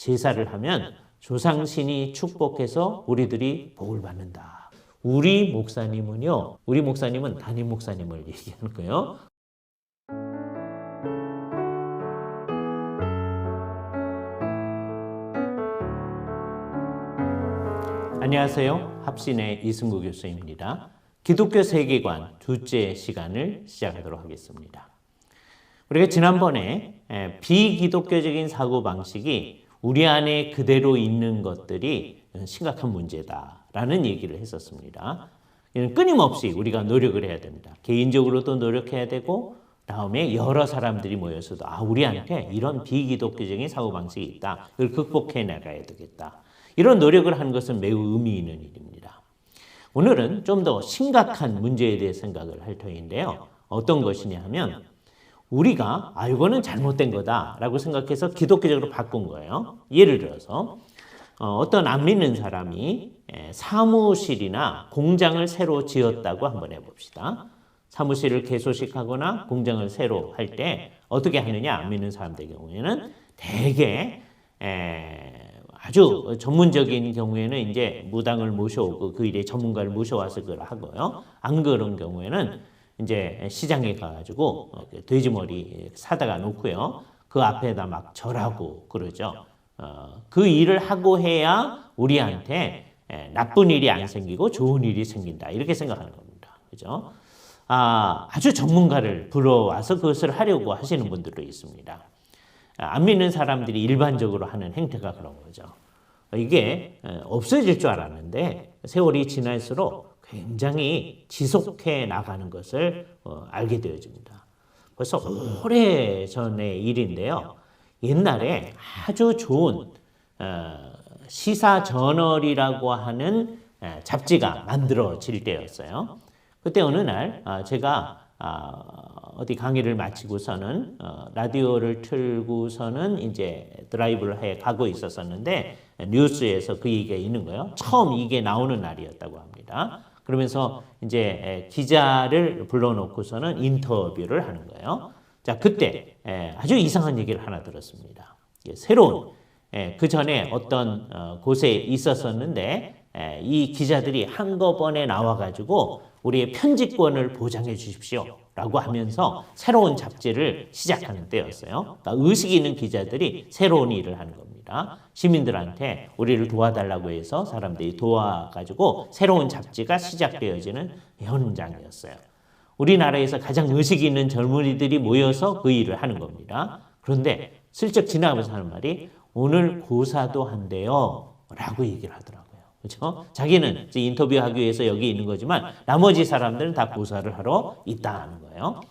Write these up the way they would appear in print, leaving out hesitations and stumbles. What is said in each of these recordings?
제사를 하면 조상신이 축복해서 우리들이 복을 받는다. 우리 목사님은 담임 목사님을 얘기하는 거예요. 안녕하세요. 합신의 이승구 교수입니다. 기독교 세계관 둘째 시간을 시작하도록 하겠습니다. 우리가 지난번에 비기독교적인 사고방식이 우리 안에 그대로 있는 것들이 심각한 문제다라는 얘기를 했었습니다. 이는 끊임없이 우리가 노력을 해야 됩니다. 개인적으로도 노력해야 되고 다음에 여러 사람들이 모여서도 우리한테 이런 비기독교적인 사고방식이 있다. 이걸 극복해 나가야 되겠다. 이런 노력을 하는 것은 매우 의미 있는 일입니다. 오늘은 좀 더 심각한 문제에 대해 생각을 할 터인데요. 어떤 것이냐 하면 우리가 이거는 잘못된 거다라고 생각해서 기독교적으로 바꾼 거예요. 예를 들어서 어떤 안 믿는 사람이 사무실이나 공장을 새로 지었다고 한번 해봅시다. 사무실을 개소식하거나 공장을 새로 할 때 어떻게 하느냐, 안 믿는 사람들 경우에는 대개 아주 전문적인 경우에는 이제 무당을 모셔오고 그 일에 전문가를 모셔와서 그걸 하고요. 안 그런 경우에는 이제 시장에 가가지고 돼지머리 사다가 놓고요. 그 앞에다 막 절하고 그러죠. 그 일을 하고 해야 우리한테 나쁜 일이 안 생기고 좋은 일이 생긴다. 이렇게 생각하는 겁니다. 그죠? 아주 전문가를 불러와서 그것을 하려고 하시는 분들도 있습니다. 안 믿는 사람들이 일반적으로 하는 행태가 그런 거죠. 이게 없어질 줄 알았는데 세월이 지날수록 굉장히 지속해 나가는 것을 알게 되어집니다. 벌써 오래전의 일인데요. 옛날에 아주 좋은 시사저널이라고 하는 잡지가 만들어질 때였어요. 그때 어느 날 제가 어디 강의를 마치고서는 라디오를 틀고서는 이제 드라이브를 해 가고 있었었는데 뉴스에서 그 얘기가 있는 거예요. 처음 이게 나오는 날이었다고 합니다. 그러면서 이제 기자를 불러놓고서는 인터뷰를 하는 거예요. 자, 그때 아주 이상한 얘기를 하나 들었습니다. 새로운 그 전에 어떤 곳에 있었었는데 이 기자들이 한꺼번에 나와가지고 우리의 편집권을 보장해 주십시오 라고 하면서 새로운 잡지를 시작하는 때였어요. 그러니까 의식 있는 기자들이 새로운 일을 하는 겁니다. 시민들한테 우리를 도와달라고 해서 사람들이 도와가지고 새로운 잡지가 시작되어지는 현장이었어요. 우리나라에서 가장 의식 있는 젊은이들이 모여서 그 일을 하는 겁니다. 그런데 슬쩍 지나가면서 하는 말이 오늘 고사도 한대요 라고 얘기를 하더라고요. 그렇죠? 자기는 인터뷰하기 위해서 여기 있는 거지만 나머지 사람들은 다 고사를 하러 있다는 거예요.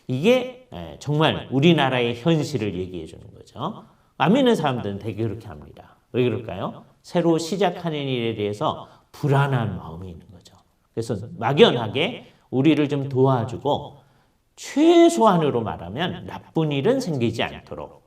이게 정말 우리나라의 현실을 얘기해 주는 거죠. 안 믿는 사람들은 되게 그렇게 합니다. 왜 그럴까요? 새로 시작하는 일에 대해서 불안한 마음이 있는 거죠. 그래서 막연하게 우리를 좀 도와주고 최소한으로 말하면 나쁜 일은 생기지 않도록.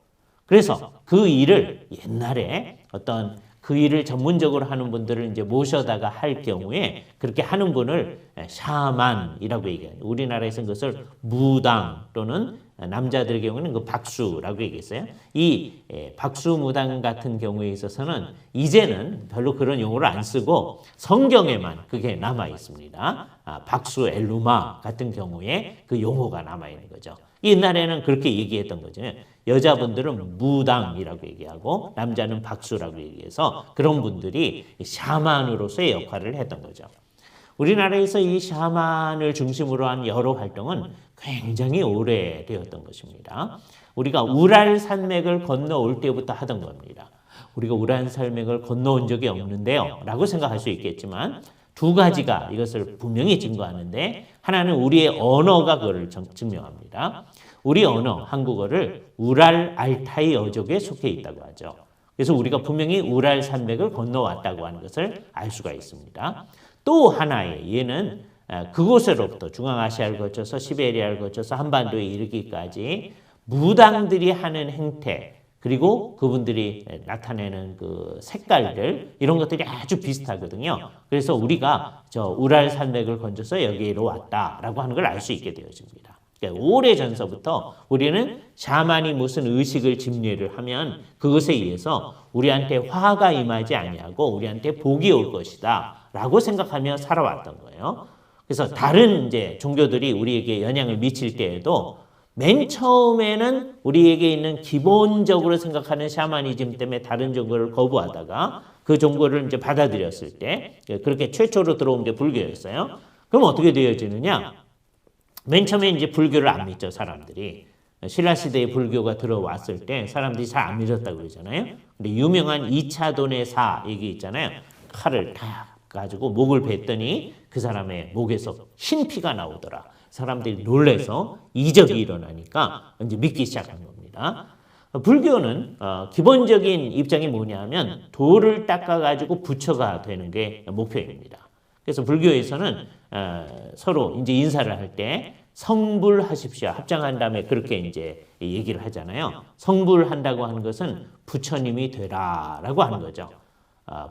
그래서 그 일을 옛날에 어떤 그 일을 전문적으로 하는 분들을 이제 모셔다가 할 경우에 그렇게 하는 분을 샤만이라고 얘기해요. 우리나라에서는 그것을 무당 또는 남자들의 경우는 그 박수라고 얘기했어요. 이 박수 무당 같은 경우에 있어서는 이제는 별로 그런 용어를 안 쓰고 성경에만 그게 남아 있습니다. 박수 엘루마 같은 경우에 그 용어가 남아 있는 거죠. 옛날에는 그렇게 얘기했던 거죠. 여자분들은 무당이라고 얘기하고 남자는 박수라고 얘기해서 그런 분들이 샤만으로서의 역할을 했던 거죠. 우리나라에서 이 샤만을 중심으로 한 여러 활동은 굉장히 오래되었던 것입니다. 우리가 우랄 산맥을 건너올 때부터 하던 겁니다. 우리가 우랄 산맥을 건너온 적이 없는데요 라고 생각할 수 있겠지만 두 가지가 이것을 분명히 증거하는데 하나는 우리의 언어가 그걸 증명합니다. 우리 언어, 한국어를 우랄 알타이 어족에 속해 있다고 하죠. 그래서 우리가 분명히 우랄 산맥을 건너왔다고 하는 것을 알 수가 있습니다. 또 하나의 얘는 그곳으로부터 중앙아시아를 거쳐서 시베리아를 거쳐서 한반도에 이르기까지 무당들이 하는 행태 그리고 그분들이 나타내는 그 색깔들 이런 것들이 아주 비슷하거든요. 그래서 우리가 저 우랄 산맥을 건져서 여기로 왔다라고 하는 걸 알 수 있게 되어집니다. 그러니까 오래전서부터 우리는 샤만이 무슨 의식을 집례를 하면 그것에 의해서 우리한테 화가 임하지 아니하고 우리한테 복이 올 것이다 라고 생각하며 살아왔던 거예요. 그래서 다른 이제 종교들이 우리에게 영향을 미칠 때에도 맨 처음에는 우리에게 있는 기본적으로 생각하는 샤머니즘 때문에 다른 종교를 거부하다가 그 종교를 이제 받아들였을 때 그렇게 최초로 들어온 게 불교였어요. 그럼 어떻게 되어지느냐? 맨 처음에 이제 불교를 안 믿죠, 사람들이. 신라 시대에 불교가 들어왔을 때 사람들이 잘 안 믿었다고 그러잖아요. 근데 유명한 이차돈의 사 얘기 있잖아요. 칼을 탁 가지고 목을 뱉더니 그 사람의 목에서 흰 피가 나오더라. 사람들이 놀래서 이적이 일어나니까 이제 믿기 시작한 겁니다. 불교는 기본적인 입장이 뭐냐면 돌을 닦아가지고 부처가 되는 게 목표입니다. 그래서 불교에서는 서로 이제 인사를 할 때 성불하십시오. 합장한 다음에 그렇게 이제 얘기를 하잖아요. 성불한다고 하는 것은 부처님이 되라라고 하는 거죠.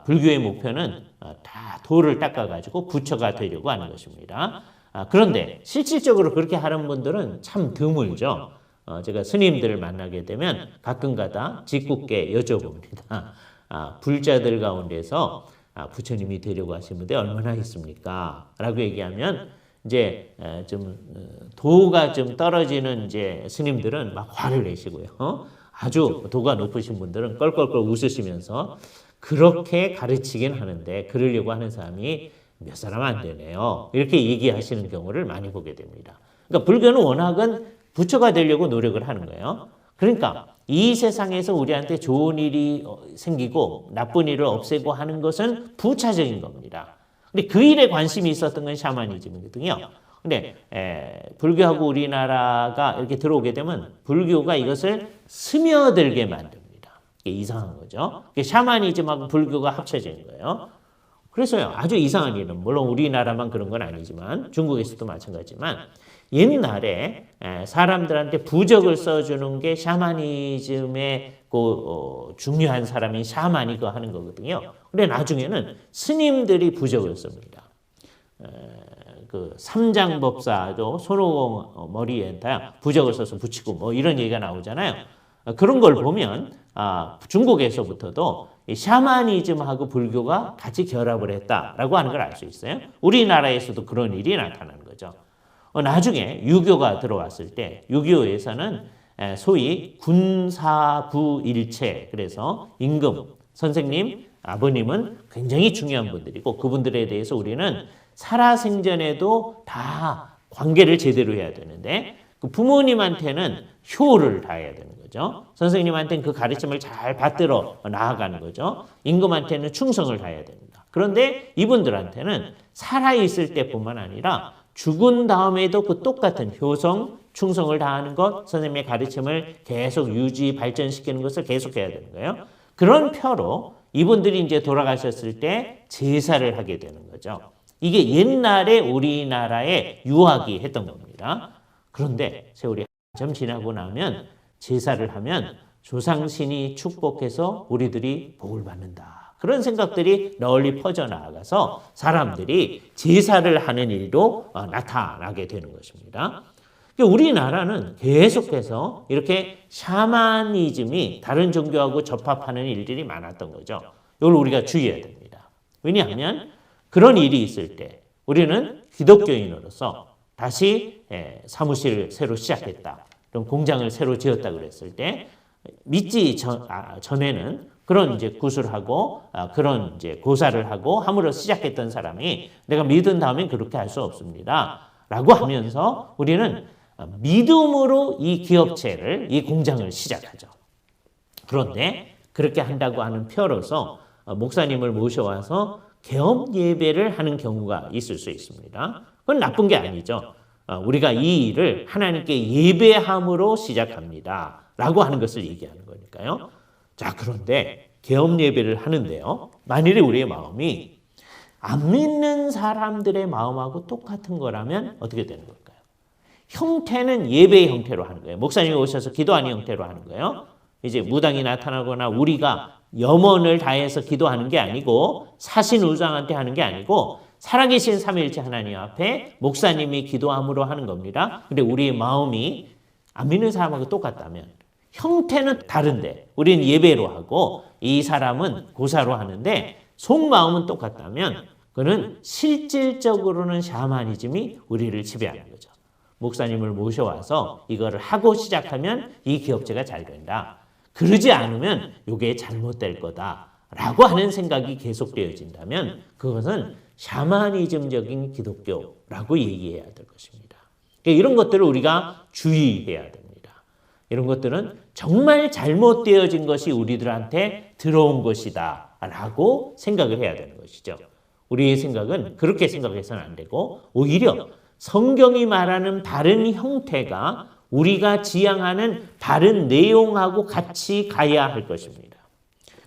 불교의 목표는 다 돌을 닦아가지고 부처가 되려고 하는 것입니다. 그런데 실질적으로 그렇게 하는 분들은 참 드물죠. 제가 스님들을 만나게 되면 가끔가다 짓궂게 여쭤봅니다. 불자들 가운데서 부처님이 되려고 하신 분들 얼마나 있습니까? 라고 얘기하면 이제 좀 도가 좀 떨어지는 이제 스님들은 막 화를 내시고요. 아주 도가 높으신 분들은 껄껄껄 웃으시면서 그렇게 가르치긴 하는데 그러려고 하는 사람이 몇 사람 안 되네요. 이렇게 얘기하시는 경우를 많이 보게 됩니다. 그러니까 불교는 워낙은 부처가 되려고 노력을 하는 거예요. 그러니까 이 세상에서 우리한테 좋은 일이 생기고 나쁜 일을 없애고 하는 것은 부차적인 겁니다. 근데 그 일에 관심이 있었던 건 샤머니즘이거든요. 근데 불교하고 우리나라가 이렇게 들어오게 되면 불교가 이것을 스며들게 만듭니다. 이게 이상한 거죠. 샤머니즘하고 불교가 합쳐진 거예요. 그래서요, 아주 이상한 일은 물론 우리나라만 그런 건 아니지만 중국에서도 마찬가지지만 옛날에 사람들한테 부적을 써주는 게 샤머니즘의 중요한 사람인 샤머니 그 하는 거거든요. 근데 나중에는 스님들이 부적을 씁니다. 그 삼장법사도 손오공 머리에다 부적을 써서 붙이고 뭐 이런 얘기가 나오잖아요. 그런 걸 보면 중국에서부터도 샤머니즘하고 불교가 같이 결합을 했다라고 하는 걸 알 수 있어요. 우리나라에서도 그런 일이 나타나는 거죠. 나중에 유교가 들어왔을 때 유교에서는 소위 군사부일체, 그래서 임금, 선생님, 아버님은 굉장히 중요한 분들이고 그분들에 대해서 우리는 살아생전에도 다 관계를 제대로 해야 되는데 그 부모님한테는 효를 다해야 되는 거죠. 선생님한테는 그 가르침을 잘 받들어 나아가는 거죠. 임금한테는 충성을 다해야 됩니다. 그런데 이분들한테는 살아있을 때뿐만 아니라 죽은 다음에도 그 똑같은 효성, 충성을 다하는 것, 선생님의 가르침을 계속 유지, 발전시키는 것을 계속해야 되는 거예요. 그런 표로 이분들이 이제 돌아가셨을 때 제사를 하게 되는 거죠. 이게 옛날에 우리나라에 유학이 했던 겁니다. 그런데 세월이 한참 지나고 나면 제사를 하면 조상신이 축복해서 우리들이 복을 받는다. 그런 생각들이 널리 퍼져나가서 사람들이 제사를 하는 일도 나타나게 되는 것입니다. 우리나라는 계속해서 이렇게 샤머니즘이 다른 종교하고 접합하는 일들이 많았던 거죠. 이걸 우리가 주의해야 됩니다. 왜냐하면 그런 일이 있을 때 우리는 기독교인으로서 다시 사무실을 새로 시작했다. 그럼 공장을 새로 지었다 그랬을 때 믿지 전에는 그런 이제 구술하고 그런 이제 고사를 하고 함으로 시작했던 사람이 내가 믿은 다음엔 그렇게 할 수 없습니다. 라고 하면서 우리는 믿음으로 이 기업체를, 이 공장을 시작하죠. 그런데 그렇게 한다고 하는 표로서 목사님을 모셔와서 개업 예배를 하는 경우가 있을 수 있습니다. 그건 나쁜 게 아니죠. 우리가 이 일을 하나님께 예배함으로 시작합니다. 라고 하는 것을 얘기하는 거니까요. 자, 그런데 개업 예배를 하는데요. 만일에 우리의 마음이 안 믿는 사람들의 마음하고 똑같은 거라면 어떻게 되는 걸까요? 형태는 예배의 형태로 하는 거예요. 목사님이 오셔서 기도하는 형태로 하는 거예요. 이제 무당이 나타나거나 우리가 염원을 다해서 기도하는 게 아니고 사신우상한테 하는 게 아니고 살아계신 삼위일체 하나님 앞에 목사님이 기도함으로 하는 겁니다. 근데 우리의 마음이 안 믿는 사람하고 똑같다면 형태는 다른데 우리는 예배로 하고 이 사람은 고사로 하는데 속마음은 똑같다면 그는 실질적으로는 샤머니즘이 우리를 지배하는 거죠. 목사님을 모셔와서 이거를 하고 시작하면 이 기업체가 잘 된다. 그러지 않으면 이게 잘못될 거다라고 하는 생각이 계속되어진다면 그것은 샤머니즘적인 기독교라고 얘기해야 될 것입니다. 이런 것들을 우리가 주의해야 됩니다. 이런 것들은 정말 잘못되어진 것이 우리들한테 들어온 것이다 라고 생각을 해야 되는 것이죠. 우리의 생각은 그렇게 생각해서는 안 되고 오히려 성경이 말하는 바른 형태가 우리가 지향하는 바른 내용하고 같이 가야 할 것입니다.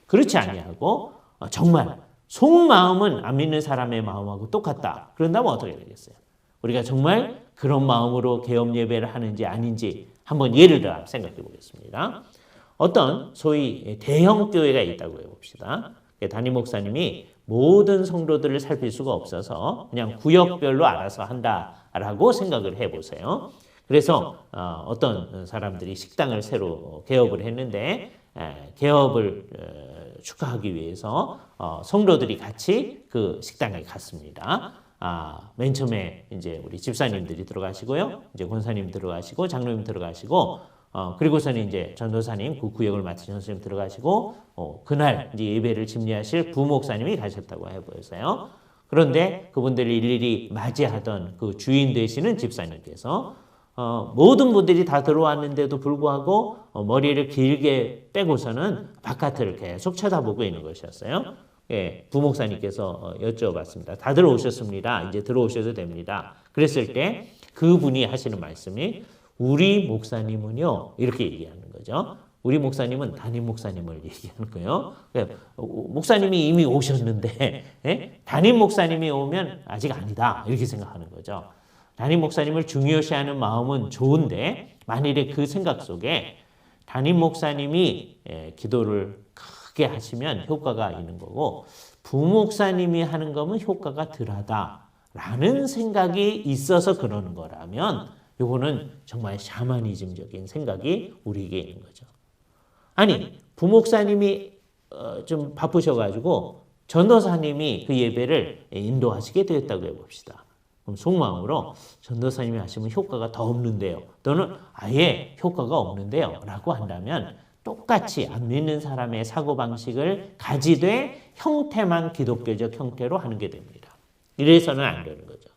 그렇지 아니하고 정말 속마음은 안 믿는 사람의 마음하고 똑같다. 그런다면 어떻게 되겠어요? 우리가 정말 그런 마음으로 개업 예배를 하는지 아닌지 한번 예를 들어 생각해 보겠습니다. 어떤 소위 대형 교회가 있다고 해봅시다. 담임 목사님이 모든 성도들을 살필 수가 없어서 그냥 구역별로 알아서 한다라고 생각을 해보세요. 그래서 어떤 사람들이 식당을 새로 개업을 했는데 개업을 축하하기 위해서 성도들이 같이 그 식당에 갔습니다. 맨 처음에 이제 우리 집사님들이 들어가시고요, 이제 권사님 들어가시고 장로님 들어가시고 그리고서는 이제 전도사님 그 구역을 맡으신 전도사님 들어가시고 그날 이제 예배를 집례하실 부목사님이 가셨다고 해보세요. 그런데 그분들을 일일이 맞이하던 그 주인 되시는 집사님께서 모든 분들이 다 들어왔는데도 불구하고 머리를 길게 빼고서는 바깥을 계속 쳐다보고 있는 것이었어요. 예, 부목사님께서 여쭤봤습니다. 다들 오셨습니다. 이제 들어오셔도 됩니다. 그랬을 때 그분이 하시는 말씀이 우리 목사님은요 이렇게 얘기하는 거죠. 우리 목사님은 담임 목사님을 얘기하는 거예요. 목사님이 이미 오셨는데 담임 목사님이 오면 아직 아니다 이렇게 생각하는 거죠. 담임 목사님을 중요시하는 마음은 좋은데 만일에 그 생각 속에 담임 목사님이 기도를 크게 하시면 효과가 있는 거고 부목사님이 하는 거면 효과가 덜하다라는 생각이 있어서 그러는 거라면 이거는 정말 샤머니즘적인 생각이 우리에게 있는 거죠. 아니 부목사님이 좀 바쁘셔가지고 전도사님이 그 예배를 인도하시게 되었다고 해봅시다. 그럼 속마음으로 전도사님이 하시면 효과가 더 없는데요. 또는 아예 효과가 없는데요. 라고 한다면 똑같이 안 믿는 사람의 사고방식을 가지되 형태만 기독교적 형태로 하는 게 됩니다. 이래서는 안 되는 거죠.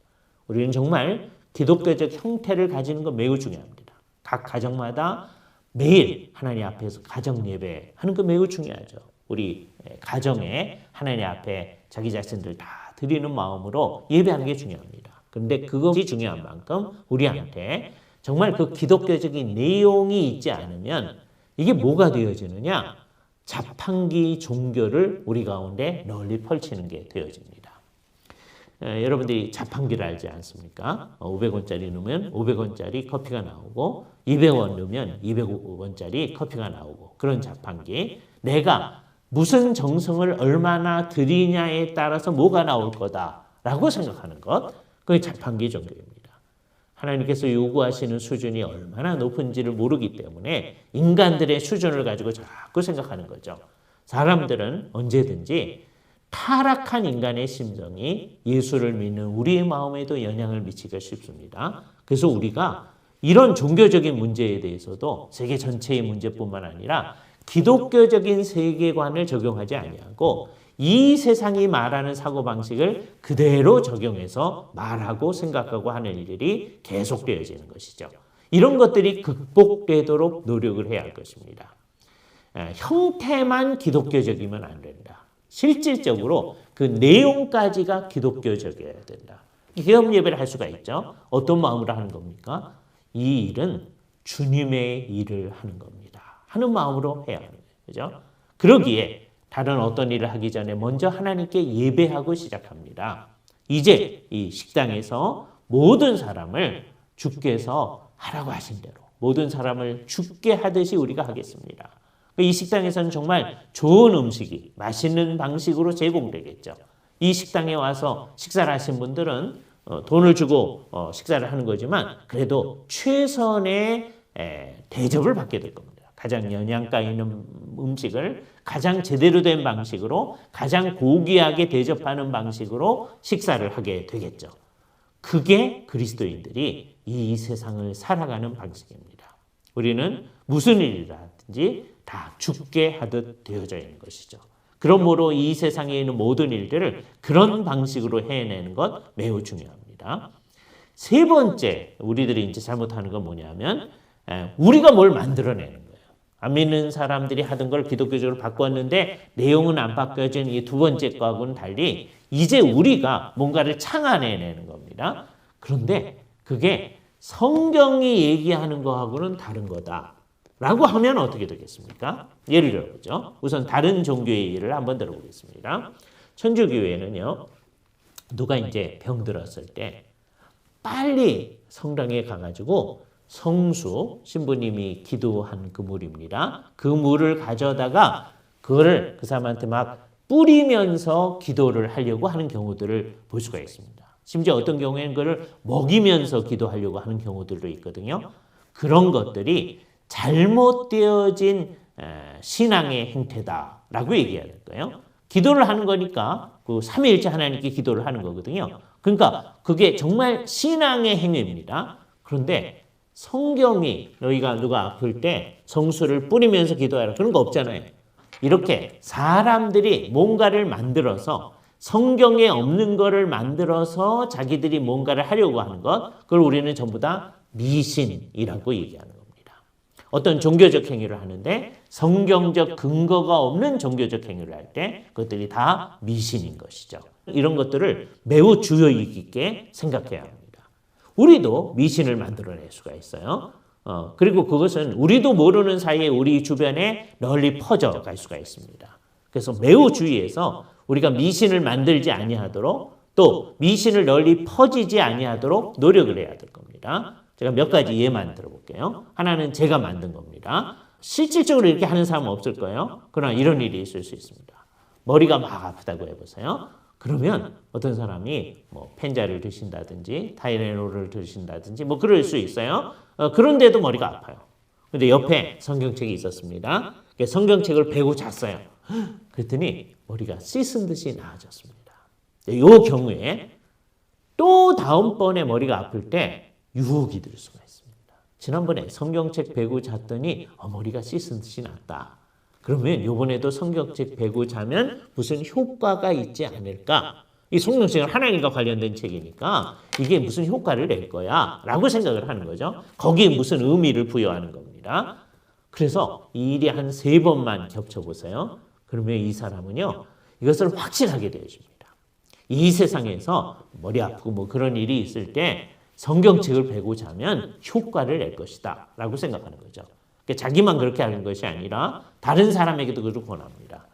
우리는 정말 기독교적 형태를 가지는 건 매우 중요합니다. 각 가정마다 매일 하나님 앞에서 가정 예배 하는 거 매우 중요하죠. 우리 가정에 하나님 앞에 자기 자신들 다 드리는 마음으로 예배하는 게 중요합니다. 그런데 그것이 중요한 만큼 우리한테 정말 그 기독교적인 내용이 있지 않으면 이게 뭐가 되어지느냐? 자판기 종교를 우리 가운데 널리 펼치는 게 되어집니다. 여러분들이 자판기를 알지 않습니까? 500원짜리 넣으면 500원짜리 커피가 나오고 200원 넣으면 200원짜리 커피가 나오고 그런 자판기. 내가 무슨 정성을 얼마나 들이냐에 따라서 뭐가 나올 거다라고 생각하는 것. 그게 자판기 종교입니다. 하나님께서 요구하시는 수준이 얼마나 높은지를 모르기 때문에 인간들의 수준을 가지고 자꾸 생각하는 거죠. 사람들은 언제든지 타락한 인간의 심정이 예수를 믿는 우리의 마음에도 영향을 미치기가 쉽습니다. 그래서 우리가 이런 종교적인 문제에 대해서도 세계 전체의 문제뿐만 아니라 기독교적인 세계관을 적용하지 아니하고 이 세상이 말하는 사고방식을 그대로 적용해서 말하고 생각하고 하는 일들이 계속되어지는 것이죠. 이런 것들이 극복되도록 노력을 해야 할 것입니다. 형태만 기독교적이면 안 된다. 실질적으로 그 내용까지가 기독교적이어야 된다. 개업 예배를 할 수가 있죠. 어떤 마음으로 하는 겁니까? 이 일은 주님의 일을 하는 겁니다. 하는 마음으로 해야 하는 거예요. 그죠? 그러기에 다른 어떤 일을 하기 전에 먼저 하나님께 예배하고 시작합니다. 이제 이 식당에서 모든 사람을 주께서 하라고 하신 대로 모든 사람을 죽게 하듯이 우리가 하겠습니다. 이 식당에서는 정말 좋은 음식이 맛있는 방식으로 제공되겠죠. 이 식당에 와서 식사를 하신 분들은 돈을 주고 식사를 하는 거지만 그래도 최선의 대접을 받게 될 겁니다. 가장 영양가 있는 음식을 가장 제대로 된 방식으로 가장 고귀하게 대접하는 방식으로 식사를 하게 되겠죠. 그게 그리스도인들이 이 세상을 살아가는 방식입니다. 우리는 무슨 일이라든지 다 죽게 하듯 되어져 있는 것이죠. 그러므로 이 세상에 있는 모든 일들을 그런 방식으로 해내는 것 매우 중요합니다. 세 번째 우리들이 이제 잘못하는 건 뭐냐면 우리가 뭘 만들어내는 거예요. 안 믿는 사람들이 하던 걸 기독교적으로 바꿨는데 내용은 안 바뀌어진 이 두 번째 거하고는 달리 이제 우리가 뭔가를 창안해내는 겁니다. 그런데 그게 성경이 얘기하는 거하고는 다른 거다라고 하면 어떻게 되겠습니까? 예를 들어보죠. 우선 다른 종교의 예를 한번 들어보겠습니다. 천주교회는요. 누가 이제 병들었을 때 빨리 성당에 가가지고 성수, 신부님이 기도한 그 물입니다. 그 물을 가져다가 그거를 그 사람한테 막 뿌리면서 기도를 하려고 하는 경우들을 볼 수가 있습니다. 심지어 어떤 경우에는 그걸 먹이면서 기도하려고 하는 경우들도 있거든요. 그런 것들이 잘못되어진 신앙의 행태다라고 얘기해야 될 거예요. 기도를 하는 거니까 그 삼위일체 하나님께 기도를 하는 거거든요. 그러니까 그게 정말 신앙의 행위입니다. 그런데 성경이 너희가 누가 아플 때 성수를 뿌리면서 기도하라 그런 거 없잖아요. 이렇게 사람들이 뭔가를 만들어서 성경에 없는 거를 만들어서 자기들이 뭔가를 하려고 하는 것 그걸 우리는 전부 다 미신이라고 얘기하는 겁니다. 어떤 종교적 행위를 하는데 성경적 근거가 없는 종교적 행위를 할 때 그것들이 다 미신인 것이죠. 이런 것들을 매우 주의 깊게 생각해야 합니다. 우리도 미신을 만들어낼 수가 있어요. 그리고 그것은 우리도 모르는 사이에 우리 주변에 널리 퍼져갈 수가 있습니다. 그래서 매우 주의해서 우리가 미신을 만들지 아니하도록 또 미신을 널리 퍼지지 아니하도록 노력을 해야 될 겁니다. 제가 몇 가지 예만 들어볼게요. 하나는 제가 만든 겁니다. 실질적으로 이렇게 하는 사람은 없을 거예요. 그러나 이런 일이 있을 수 있습니다. 머리가 막 아프다고 해보세요. 그러면 어떤 사람이 뭐 펜자를 드신다든지 타이레놀을 드신다든지 뭐 그럴 수 있어요. 그런데도 머리가 아파요. 근데 옆에 성경책이 있었습니다. 성경책을 베고 잤어요. 그랬더니 머리가 씻은 듯이 나아졌습니다. 이 경우에 또 다음번에 머리가 아플 때 유혹이 들 수가 있습니다. 지난번에 성경책 베고 잤더니 머리가 씻은 듯이 났다. 그러면 이번에도 성경책 베고 자면 무슨 효과가 있지 않을까? 이 성경책은 하나님과 관련된 책이니까 이게 무슨 효과를 낼 거야 라고 생각을 하는 거죠. 거기에 무슨 의미를 부여하는 겁니다. 그래서 이 일이 한 3번만 겹쳐보세요. 그러면 이 사람은요 이것을 확신하게 되어집니다. 이 세상에서 머리 아프고 뭐 그런 일이 있을 때 성경책을 베고 자면 효과를 낼 것이다 라고 생각하는 거죠. 자기만 그렇게 하는 것이 아니라 다른 사람에게도 그렇게 권합니다.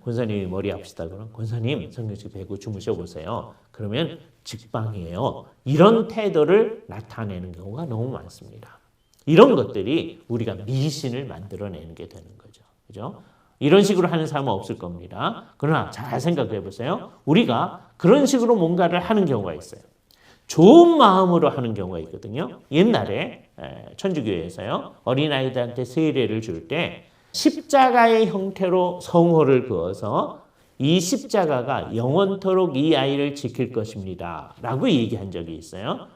권사님이 머리 아프시다 그러면 권사님 성경책 베고 주무셔 보세요. 그러면 직방이에요. 이런 태도를 나타내는 경우가 너무 많습니다. 이런 것들이 우리가 미신을 만들어내는 게 되는 거죠. 그죠? 이런 식으로 하는 사람은 없을 겁니다. 그러나 잘 생각해 보세요. 우리가 그런 식으로 뭔가를 하는 경우가 있어요. 좋은 마음으로 하는 경우가 있거든요. 옛날에 천주교에서요. 어린아이들한테 세례를 줄 때 십자가의 형태로 성호를 그어서 이 십자가가 영원토록 이 아이를 지킬 것입니다. 라고 얘기한 적이 있어요.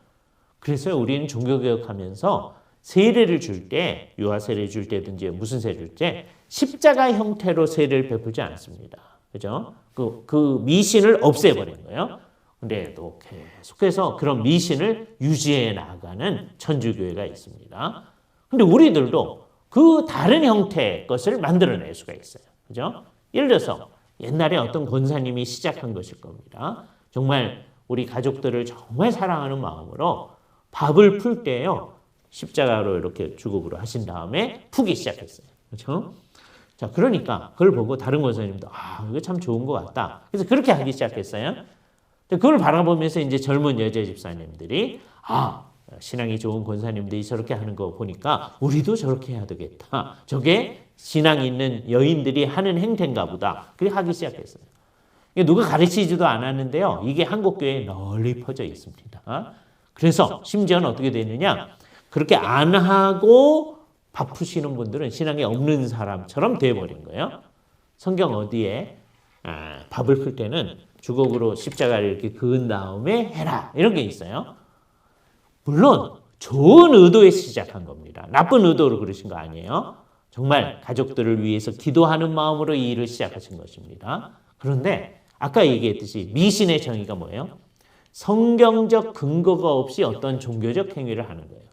그래서 우리는 종교개혁하면서 세례를 줄 때, 유아세례 줄 때든지 무슨 세례를 줄 때 십자가 형태로 세례를 베풀지 않습니다. 그죠? 그 미신을 없애버린 거예요. 근데 또 계속해서 그런 미신을 유지해 나가는 천주교회가 있습니다. 근데 우리들도 그 다른 형태의 것을 만들어낼 수가 있어요. 그죠? 예를 들어서 옛날에 어떤 권사님이 시작한 것일 겁니다. 정말 우리 가족들을 정말 사랑하는 마음으로 밥을 풀 때요. 십자가로 이렇게 주걱으로 하신 다음에 푸기 시작했어요. 그렇죠? 자, 그러니까 그걸 보고 다른 권사님도 이거 참 좋은 것 같다. 그래서 그렇게 하기 시작했어요. 그걸 바라보면서 이제 젊은 여자 집사님들이 신앙이 좋은 권사님들이 저렇게 하는 거 보니까 우리도 저렇게 해야 되겠다. 저게 신앙 있는 여인들이 하는 행태인가 보다. 그렇게 하기 시작했어요. 누가 가르치지도 않았는데요. 이게 한국 교회에 널리 퍼져 있습니다. 그래서 심지어는 어떻게 되느냐? 그렇게 안 하고 바쁘시는 분들은 신앙이 없는 사람처럼 돼버린 거예요. 성경 어디에 밥을 풀 때는 주걱으로 십자가를 이렇게 그은 다음에 해라 이런 게 있어요. 물론 좋은 의도에 시작한 겁니다. 나쁜 의도로 그러신 거 아니에요. 정말 가족들을 위해서 기도하는 마음으로 이 일을 시작하신 것입니다. 그런데 아까 얘기했듯이 미신의 정의가 뭐예요? 성경적 근거가 없이 어떤 종교적 행위를 하는 거예요.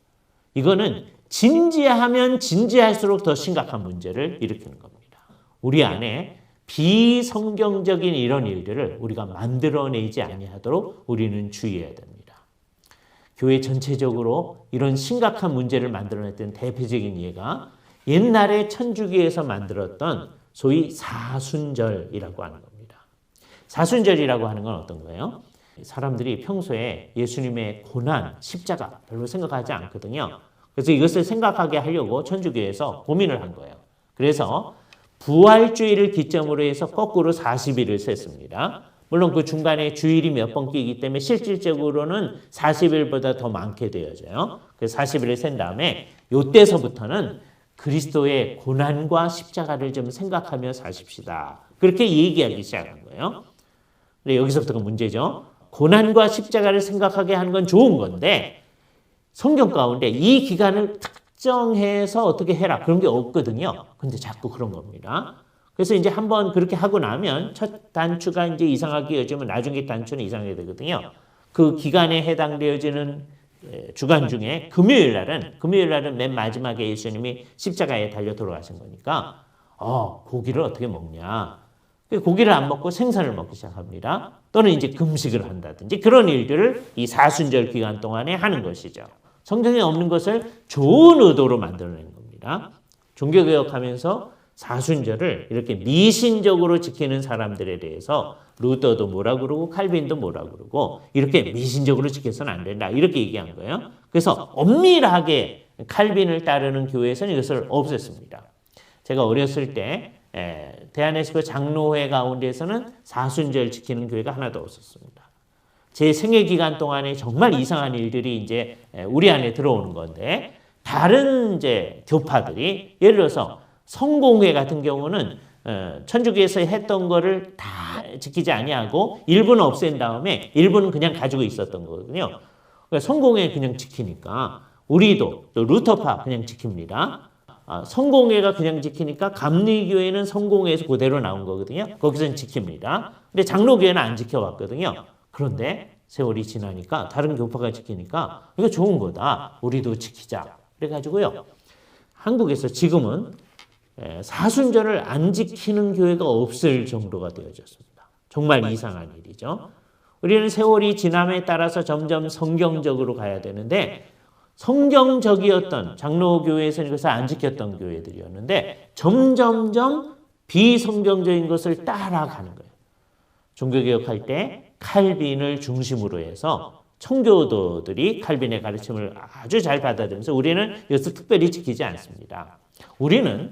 이거는 진지하면 진지할수록 더 심각한 문제를 일으키는 겁니다. 우리 안에 비성경적인 이런 일들을 우리가 만들어내지 아니하도록 우리는 주의해야 됩니다. 교회 전체적으로 이런 심각한 문제를 만들어냈던 대표적인 예가 옛날에 천주교에서 만들었던 소위 사순절이라고 하는 겁니다. 사순절이라고 하는 건 어떤 거예요? 사람들이 평소에 예수님의 고난, 십자가 별로 생각하지 않거든요. 그래서 이것을 생각하게 하려고 천주교에서 고민을 한 거예요. 그래서 부활주의를 기점으로 해서 거꾸로 40일을 셌습니다. 물론 그 중간에 주일이 몇 번 끼기 때문에 실질적으로는 40일보다 더 많게 되어져요. 그래서 40일을 센 다음에 이때서부터는 그리스도의 고난과 십자가를 좀 생각하며 사십시다. 그렇게 얘기하기 시작한 거예요. 근데 여기서부터가 문제죠. 고난과 십자가를 생각하게 하는 건 좋은 건데 성경 가운데 이 기간을 특정해서 어떻게 해라 그런 게 없거든요. 근데 자꾸 그런 겁니다. 그래서 이제 한번 그렇게 하고 나면 첫 단추가 이제 이상하게 여지면 나중에 단추는 이상하게 되거든요. 그 기간에 해당되어지는 주간 중에 금요일 날은 맨 마지막에 예수님이 십자가에 달려 돌아가신 거니까 고기를 어떻게 먹냐. 고기를 안 먹고 생선을 먹기 시작합니다. 또는 이제 금식을 한다든지 그런 일들을 이 사순절 기간 동안에 하는 것이죠. 성경에 없는 것을 좋은 의도로 만들어낸 겁니다. 종교개혁하면서 사순절을 이렇게 미신적으로 지키는 사람들에 대해서 루터도 뭐라 그러고 칼빈도 뭐라 그러고 이렇게 미신적으로 지켜서는 안 된다 이렇게 얘기한 거예요. 그래서 엄밀하게 칼빈을 따르는 교회에서는 이것을 없앴습니다. 제가 어렸을 때 대한예수교 장로회 가운데서는 사순절 지키는 교회가 하나도 없었습니다. 제 생애 기간 동안에 정말 이상한 일들이 이제 우리 안에 들어오는 건데 다른 이제 교파들이 예를 들어서 성공회 같은 경우는 천주교에서 했던 거를 다 지키지 아니하고 일부는 없앤 다음에 일부는 그냥 가지고 있었던 거거든요. 그러니까 성공회 그냥 지키니까 우리도 또 루터파 그냥 지킵니다. 성공회가 그냥 지키니까 감리교회는 성공회에서 그대로 나온 거거든요. 거기서는 지킵니다. 근데 장로교회는 안 지켜왔거든요. 그런데 세월이 지나니까 다른 교파가 지키니까 이거 좋은 거다. 우리도 지키자. 그래가지고요. 한국에서 지금은 사순절을 안 지키는 교회가 없을 정도가 되어졌습니다. 정말 이상한 일이죠. 우리는 세월이 지남에 따라서 점점 성경적으로 가야 되는데 성경적이었던 장로교회에서는 이것을 안 지켰던 교회들이었는데 점점점 비성경적인 것을 따라가는 거예요. 종교개혁할 때 칼빈을 중심으로 해서 청교도들이 칼빈의 가르침을 아주 잘 받아들면서 우리는 이것을 특별히 지키지 않습니다. 우리는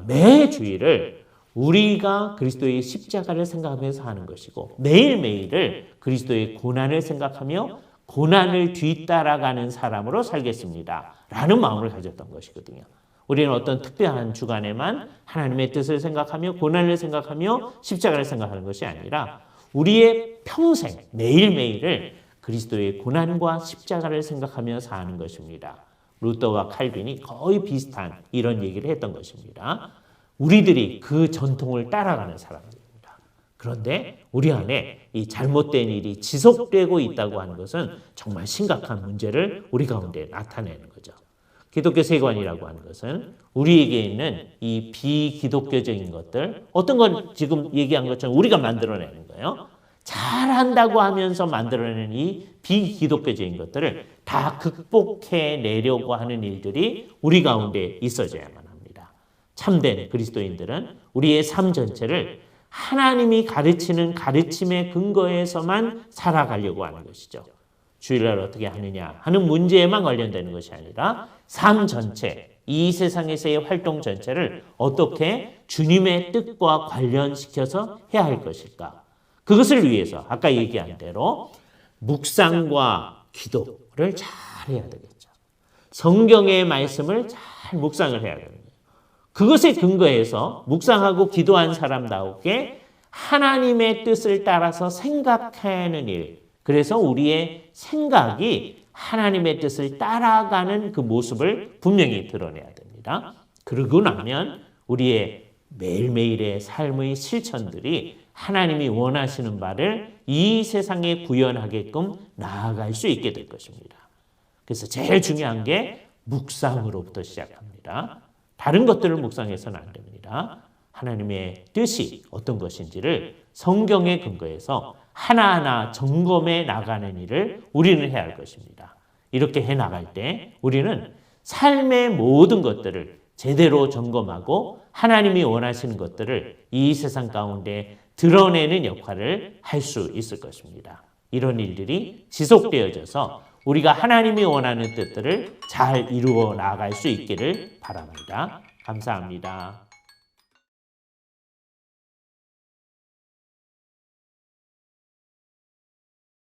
매 주일을 우리가 그리스도의 십자가를 생각하면서 하는 것이고 매일매일을 그리스도의 고난을 생각하며 고난을 뒤따라가는 사람으로 살겠습니다. 라는 마음을 가졌던 것이거든요. 우리는 어떤 특별한 주간에만 하나님의 뜻을 생각하며 고난을 생각하며 십자가를 생각하는 것이 아니라 우리의 평생 매일매일을 그리스도의 고난과 십자가를 생각하며 사는 것입니다. 루터와 칼빈이 거의 비슷한 이런 얘기를 했던 것입니다. 우리들이 그 전통을 따라가는 사람들입니다. 그런데 우리 안에 이 잘못된 일이 지속되고 있다고 하는 것은 정말 심각한 문제를 우리 가운데 나타내는 거죠. 기독교 세관이라고 하는 것은 우리에게 있는 이 비기독교적인 것들, 어떤 건 지금 얘기한 것처럼 우리가 만들어내는 거예요. 잘한다고 하면서 만들어내는 이 비기독교적인 것들을 다 극복해내려고 하는 일들이 우리 가운데 있어져야만 합니다. 참된 그리스도인들은 우리의 삶 전체를 하나님이 가르치는 가르침의 근거에서만 살아가려고 하는 것이죠. 주일날 어떻게 하느냐 하는 문제에만 관련되는 것이 아니라 삶 전체, 이 세상에서의 활동 전체를 어떻게 주님의 뜻과 관련시켜서 해야 할 것일까? 그것을 위해서 아까 얘기한 대로 묵상과 기도를 잘 해야 되겠죠. 성경의 말씀을 잘 묵상을 해야 됩니다. 그것에 근거해서 묵상하고 기도한 사람다우게 하나님의 뜻을 따라서 생각하는 일, 그래서 우리의 생각이 하나님의 뜻을 따라가는 그 모습을 분명히 드러내야 됩니다. 그러고 나면 우리의 매일매일의 삶의 실천들이 하나님이 원하시는 바를 이 세상에 구현하게끔 나아갈 수 있게 될 것입니다. 그래서 제일 중요한 게 묵상으로부터 시작합니다. 다른 것들을 묵상해서는 안 됩니다. 하나님의 뜻이 어떤 것인지를 성경에 근거해서 하나하나 점검해 나가는 일을 우리는 해야 할 것입니다. 이렇게 해 나갈 때 우리는 삶의 모든 것들을 제대로 점검하고 하나님이 원하시는 것들을 이 세상 가운데 드러내는 역할을 할 수 있을 것입니다. 이런 일들이 지속되어져서 우리가 하나님이 원하는 뜻들을 잘 이루어 나갈 수 있기를 바랍니다. 감사합니다.